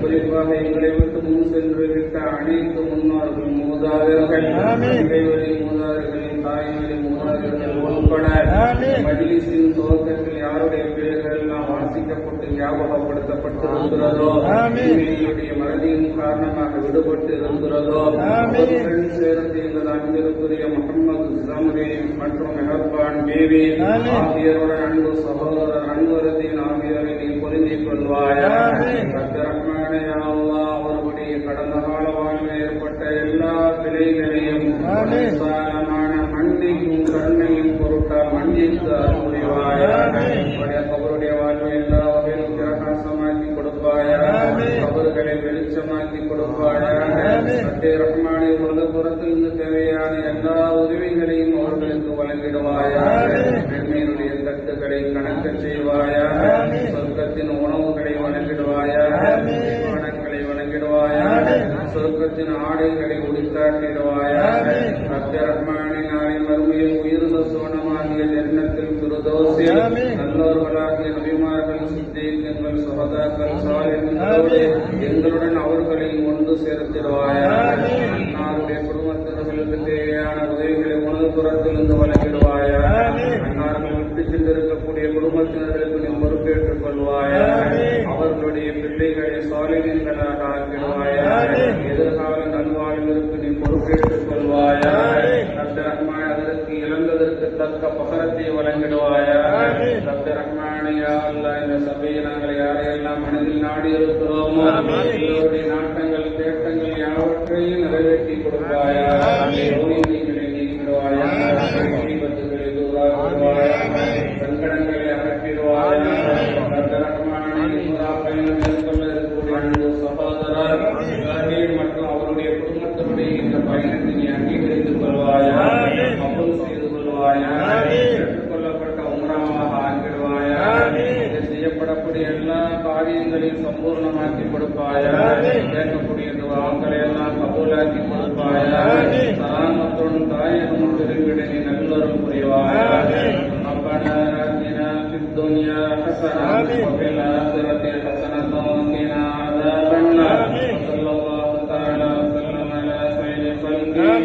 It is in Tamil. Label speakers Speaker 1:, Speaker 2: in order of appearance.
Speaker 1: குறிப்பாக எங்களை விட்டு முன் சென்று விட்ட அனைத்து முன்னோர்கள் மூதாதையர்கள் இறைவழி மூதாதையர்களின் தாய்மொழி மூதாதையர்கள் உட்பட மஜ்லிஸின் துவக்கத்தில் யாருடைய பெயர்கள் எல்லாம் வாசிக்கப்பட்டு ஞாபகப்படுத்தப்பட்டு இருக்கிறதோ, என்னுடைய மறதியின் காரணமாக விடுபட்டு இருக்கிறதோ, சேர்ந்து எங்கள் அன்பிற்குரிய முகமது ஜம்ரி மற்றும் மெஹர்பான் பேபி ஆகியோருடன் அன்பு சகோதரர் அன்வரத்தின் ஆகியோரை நீ பொருந்திக் கொள்வாயா. ரஹ்மானே யா அல்லாஹ், அவர்களுடைய கடந்த கால வாழ்வில் ஏற்பட்ட எல்லா பிழைகளையும் மன்னிக்கும் கருணையும் பொருட்டால் மன்னித்து அருள் புரிவாயா. அவருடைய வாழ்வை எல்லா வகையிலும் பிரகாசமாக்கி கொடுப்பாயா, அவர்களை வெளிச்சமாக்கி கொடுப்பாயா. ரஹ்மானே, உலக புறத்திலிருந்து தேவையான எல்லா உதவிகளையும் அவர்களுக்கு வழங்கிடுவாயா. பெண்மையினுடைய தட்டுகளை கணக்க செய்வாயா, சொர்க்கத்தின் உணவுகளை வழங்கிடுவாயா, பணங்களை வழங்கிடுவாயா, சொர்க்கத்தின் ஆடைகளை உடுத்தாட்டிடுவாயா. ரஹ்மானே, நாளை மறுமையில் உயிர்ந்த சோனமாகிய ஜன்னத்தில் ஃபிர்தௌஸில் நல்லோர்களாகிய நபிமார்கள், சித்தீகங்கள், சுஹதாக்கள், சாலிஹீன்களோடு எங்களுடன் அவர்களையும் ஒன்று சேர்த்திடுவாயா. அன்னாருடைய குடும்பத்தினர்களுக்கு தேவையான உதவிகளை உணவு புறத்திலிருந்து வழங்கிடுவாயா. அன்னார்கள் விட்டு சென்றிருக்கக்கூடிய குடும்பத்தினர்களுக்கு நீ பொறுப்பேற்றுக் கொள்வாயா. அவர்களுடைய பிள்ளைகளை சாலிஹீன்களாக ஆக்கிடுவாயா. எதிர்கால நல்வாழ்விற்கு நீ பொறுப்பேற்றுக் கொள்வாயா. ரஹ்மானே, அதற்கு இழந்ததற்கு தக்க பகரத்தை வழங்கிடுவாயா. ரஹ்மானே, யா அல்லாஹ், இந்த சபையை நாங்கள் யாரையெல்லாம் மனதில் நாடி இருக்கிறோமோ எங்களுடைய நாட்டங்கள் தேட்டங்கள் யாவற்றையும் நிறைவேற்றி கொடுப்பாயா. நோய்களை நீக்கிடுவாயா, விபத்துகளை தூராக்குவாயா, சங்கடங்களை அகற்றிடுவாயா. ரஹ்மானே, பயணம் மேற்கொள்ள இருக்கக்கூடிய அன்பு சகோதரர் மற்றும் அவருடைய குடும்பத்தினுடைய இந்த பயணத்தை நீ அங்கீகரித்துக் கொள்வாயா, கபூல் செய்து கொள்வாயா, ஏற்றுக்கொள்ளப்பட்ட உம்ராவாக ஆக்கிடுவாயா. செய்யப்படக்கூடிய எல்லா காரியங்களையும் சம்பூர்ணமாக்கி கொடுப்பாயா. கேட்கக்கூடிய துஆக்களை எல்லாம் கபூலாக்கி கொடுப்பாயா. சலாமத்துடன் தாயகமும் திருவிட நீ நல்லொருள் புரிவாயா. ربنا آتنا في الدنيا حسنة وفي الآخرة حسنة وقنا عذاب النار. صلى الله تعالى وسلم على خير خلقه